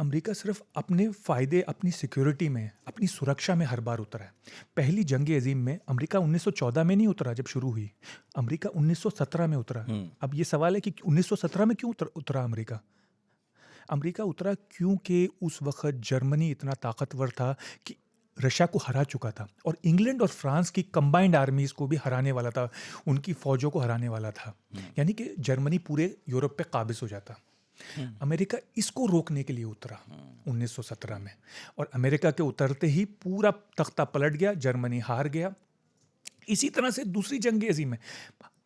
America सिर्फ अपने फ़ायदे, अपनी सिक्योरिटी में, अपनी सुरक्षा में हर बार उतरा है। पहली जंग अज़ीम में अमेरिका 1914 में नहीं उतरा जब शुरू हुई, अमेरिका 1917 में उतरा। अब ये सवाल है कि 1917 में क्यों उतरा अमेरिका? अमेरिका उतरा क्योंकि उस वक़्त जर्मनी इतना ताकतवर था कि रशिया को हरा चुका था और इंग्लैंड और फ्रांस की कंबाइंड आर्मीज़ को भी हराने वाला था, उनकी फ़ौजों को हराने वाला था। यानी कि जर्मनी पूरे यूरोप पे काबिज़ हो जाता। अमेरिका इसको रोकने के लिए उतरा 1917 में, और अमेरिका के उतरते ही पूरा तख्ता पलट गया, जर्मनी हार गया। इसी तरह से दूसरी जंग अज़ीम में,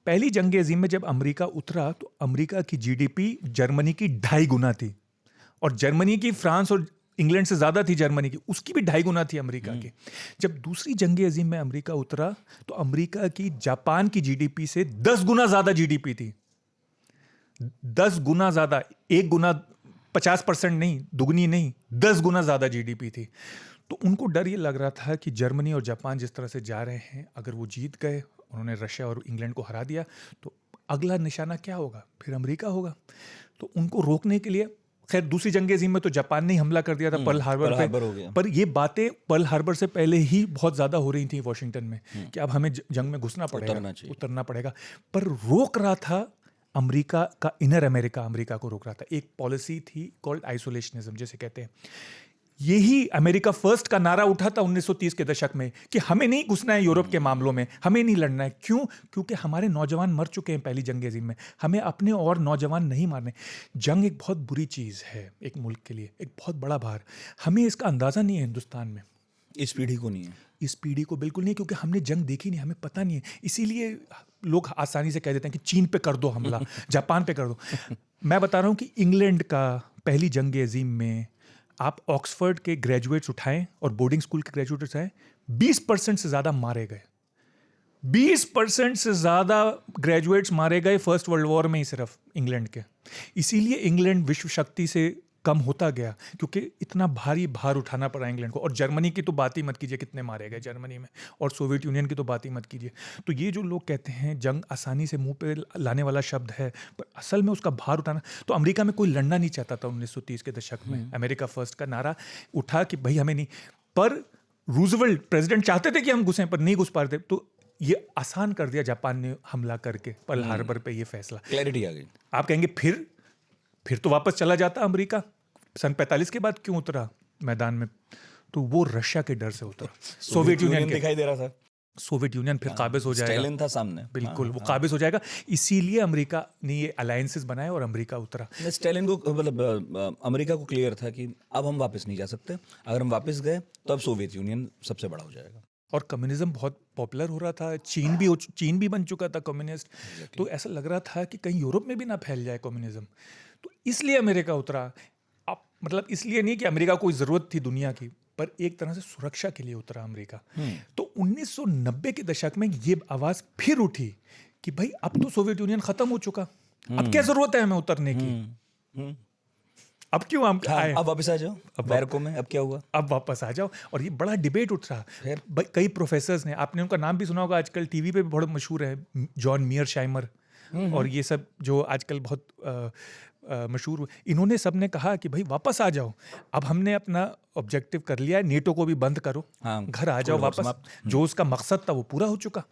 पहली जंग अज़ीम में जब अमेरिका उतरा तो अमेरिका की जीडीपी जर्मनी की 2.5 गुना थी, और जर्मनी की फ्रांस और इंग्लैंड से ज़्यादा थी जर्मनी की, उसकी भी 2.5 गुना थी अमेरिका की। जब दूसरी जंग अज़ीम में अमेरिका उतरा तो अमेरिका की जापान की जीडीपी से 10 गुना ज़्यादा जीडीपी थी। 10 गुना ज़्यादा, 1 गुना 50% नहीं, दुगनी नहीं, 10 गुना ज़्यादा जीडीपी थी। तो उनको डर ये लग रहा था कि जर्मनी और जापान जिस तरह से जा रहे हैं, अगर वो जीत गए, उन्होंने रशिया और इंग्लैंड को हरा दिया, तो अगला निशाना क्या होगा? फिर अमेरिका होगा। तो उनको रोकने के लिए, खैर दूसरी जंग अज़ीम में तो जापान ने ही हमला कर दिया था पर्ल हार्बर पे, पर ये बातें पर्ल हार्बर से पहले ही बहुत ज़्यादा हो रही थी वॉशिंगटन में कि अब हमें जंग में घुसना पड़ेगा, उतरना पड़ेगा। पर रोक रहा था अमेरिका का इनर अमेरिका, अमेरिका को रोक रहा था। एक पॉलिसी थी कॉल्ड आइसोलेशनिज्म, जैसे कहते हैं। यही अमेरिका फर्स्ट का नारा उठा था 1930 के दशक में कि हमें नहीं घुसना है यूरोप के मामलों में, हमें नहीं लड़ना है। क्यों? क्योंकि हमारे नौजवान मर चुके हैं पहली जंग अज़ीम में, हमें अपने और नौजवान नहीं मारने। जंग एक बहुत बुरी चीज़ है एक मुल्क के लिए, एक बहुत बड़ा भार। हमें इसका अंदाज़ा नहीं है हिंदुस्तान में, इस पीढ़ी को नहीं है, इस पीढ़ी को बिल्कुल नहीं, क्योंकि हमने जंग देखी नहीं, हमें पता नहीं है। इसीलिए लोग आसानी से कह देते हैं कि चीन पे कर दो हमला, जापान पे कर दो। मैं बता रहा हूँ कि इंग्लैंड का पहली जंग अज़ीम में आप ऑक्सफोर्ड के ग्रेजुएट्स उठाएं और बोर्डिंग स्कूल के ग्रेजुएट्स उठाएं, 20% से ज़्यादा मारे गए। 20% से ज़्यादा ग्रेजुएट्स मारे गए फर्स्ट वर्ल्ड वॉर में ही सिर्फ इंग्लैंड के। इसीलिए इंग्लैंड विश्व शक्ति से कम होता गया, क्योंकि इतना भारी भार उठाना पड़ा इंग्लैंड को। और जर्मनी की तो बात ही मत कीजिए, कितने मारे गए जर्मनी में, और सोवियत यूनियन की तो बात ही मत कीजिए। तो ये जो लोग कहते हैं जंग आसानी से मुंह पे लाने वाला शब्द है, पर असल में उसका भार उठाना, तो अमेरिका में कोई लड़ना नहीं चाहता था 1930 के दशक में। अमेरिका फर्स्ट का नारा उठा कि भाई हमें नहीं, पर रूजवेल्ट प्रेसिडेंट चाहते थे कि हम घुसें, पर नहीं घुस पा रहे थे। तो ये आसान कर दिया जापान ने हमला करके पर्ल हार्बर पे, ये फैसला। क्लैरिटी आ गई। आप कहेंगे फिर तो वापस चला जाता अमेरिका, सन 45 के बाद क्यों उतरा मैदान में? तो वो रशिया के डर से उतरा, सोवियत यूनियन दिखाई दे रहा था, सोवियत यूनियन फिर काबिज हो जाएगा, स्टालिन था सामने, बिल्कुल वो काबिज हो जाएगा। इसीलिए अमेरिका ने ये अलायंसेस बनाए और अमेरिका उतरा। स्टालिन को, मतलब अमेरिका को क्लियर था कि अब हम वापस नहीं जा सकते, अगर हम वापस गए तो अब सोवियत यूनियन सबसे बड़ा हो जाएगा। और कम्युनिज्म बहुत पॉपुलर हो रहा था, चीन भी बन चुका था कम्युनिस्ट। तो ऐसा लग रहा था कि कहीं यूरोप में भी ना फैल जाए कम्युनिज्म, तो इसलिए अमेरिका उतरा। अब मतलब इसलिए नहीं कि अमेरिका को कोई ज़रूरत थी दुनिया की, पर एक तरह से सुरक्षा के लिए उतरा अमेरिका। तो 1990 के दशक में ये आवाज़ फिर उठी कि भाई अब तो सोवियत यूनियन ख़त्म हो चुका, अब क्या ज़रूरत है हमें उतरने की? अब क्यों हम आए? अब वापस आ जाओ, अब बैरकों में, अब क्या हुआ? अब वापस आ जाओ। और ये बड़ा डिबेट उठ रहा। कई प्रोफेसर्स ने, आपने उनका नाम भी सुना होगा, आजकल टीवी पे भी बहुत मशहूर है, जॉन मीयरशाइमर और ये सब जो आजकल बहुत मशहूर हुए। इन्होंने सब ने कहा कि भाई वापस आ जाओ, अब हमने अपना ऑब्जेक्टिव कर लिया है, नेटो को भी बंद करो, घर आ जाओ वापस, जो उसका मकसद था वो पूरा हो चुका।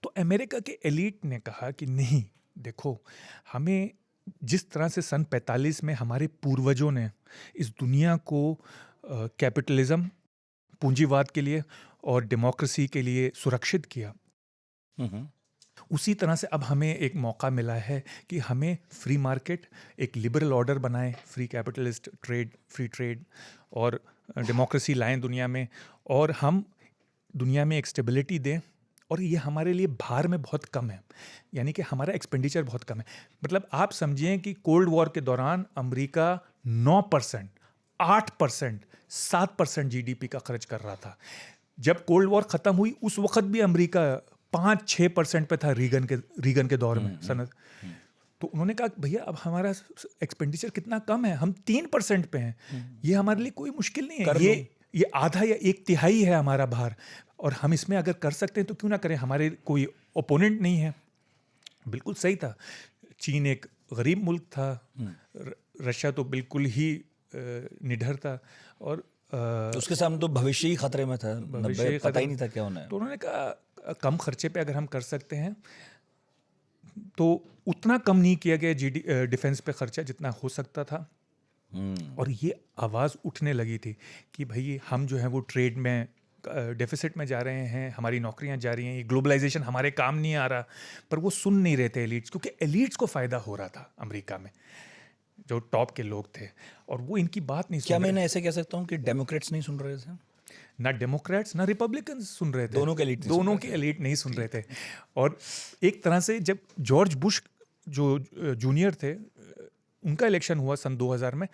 तो अमेरिका के एलीट ने कहा कि नहीं, देखो हमें जिस तरह से सन 45 में हमारे पूर्वजों ने इस दुनिया को कैपिटलिज्म, पूंजीवाद के लिए और डेमोक्रेसी के लिए सुरक्षित किया, उसी तरह से अब हमें एक मौका मिला है कि हमें फ्री मार्केट, एक लिबरल ऑर्डर बनाएं, free capitalist trade, free trade और डेमोक्रेसी लाएं दुनिया में, और हम दुनिया में एक स्टेबिलिटी दें। और ये हमारे लिए भार में बहुत कम है, यानी कि हमारा एक्सपेंडिचर बहुत कम है। मतलब आप समझिए कि कोल्ड वॉर के दौरान अमेरिका 9%, 8%, 7% जीडीपी का खर्च कर रहा था। जब कोल्ड वॉर ख़त्म हुई उस वक्त भी अमेरिका 5-6% पे था, रीगन के दौर में सनत। तो उन्होंने कहा भैया अब हमारा एक्सपेंडिचर कितना कम है, हम 3% पे हैं, ये हमारे लिए कोई मुश्किल नहीं है, ये आधा या 1/3 है हमारा भार, और हम इसमें अगर कर सकते हैं तो क्यों ना करें, हमारे कोई ओपोनेंट नहीं है। बिल्कुल सही था। चीन एक गरीब मुल्क था, रशिया तो बिल्कुल ही निडर था और उसके सामने तो भविष्य ही खतरे में था, भविष्य 90 ही पता खतरे ही नहीं था क्या होना है। तो उन्होंने कहा कम खर्चे पे अगर हम कर सकते हैं तो उतना कम नहीं किया गया डिफेंस पे खर्चा जितना हो सकता था। और ये आवाज़ उठने लगी थी कि भाई हम जो है वो ट्रेड में डेफिसिट में जा रहे हैं, हमारी नौकरियां जा रही हैं, ग्लोबलाइजेशन हमारे काम नहीं आ रहा। पर वो सुन नहीं रहे थे एलिट्स, क्योंकि एलिट्स को फ़ायदा हो रहा था अमेरिका में, जो टॉप के लोग थे, और वो इनकी बात नहीं क्या सुन मैं रहे। ऐसे कह सकता हूँ कि डेमोक्रेट्स नहीं सुन रहे थे? ना डेमोक्रेट्स ना रिपब्लिकन्स सुन रहे थे, दोनों के elite नहीं सुन दोनों रहे के एलिट नहीं सुन रहे थे। और एक तरह से जब जॉर्ज बुश जो जूनियर थे, उनका इलेक्शन हुआ सन 2000 में,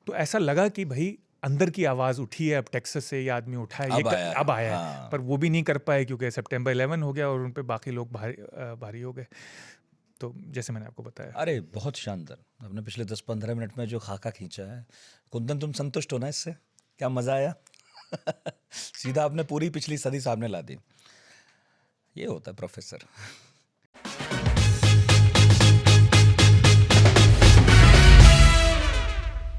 तो ऐसा लगा कि भाई अंदर की आवाज़ उठी है, अब टेक्सास से ये आदमी उठा है, अब आया है, अब आया है। हाँ। पर वो भी नहीं कर पाए क्योंकि सितंबर 11 हो गया और उन पे बाकी लोग भारी हो गए। तो जैसे मैंने आपको बताया। अरे बहुत शानदार, आपने पिछले 10-15 मिनट में जो खाका खींचा है। कुंदन, तुम संतुष्ट हो ना इससे? क्या मजा आया? सीधा आपने पूरी पिछली सदी सामने ला दी। ये होता है प्रोफेसर।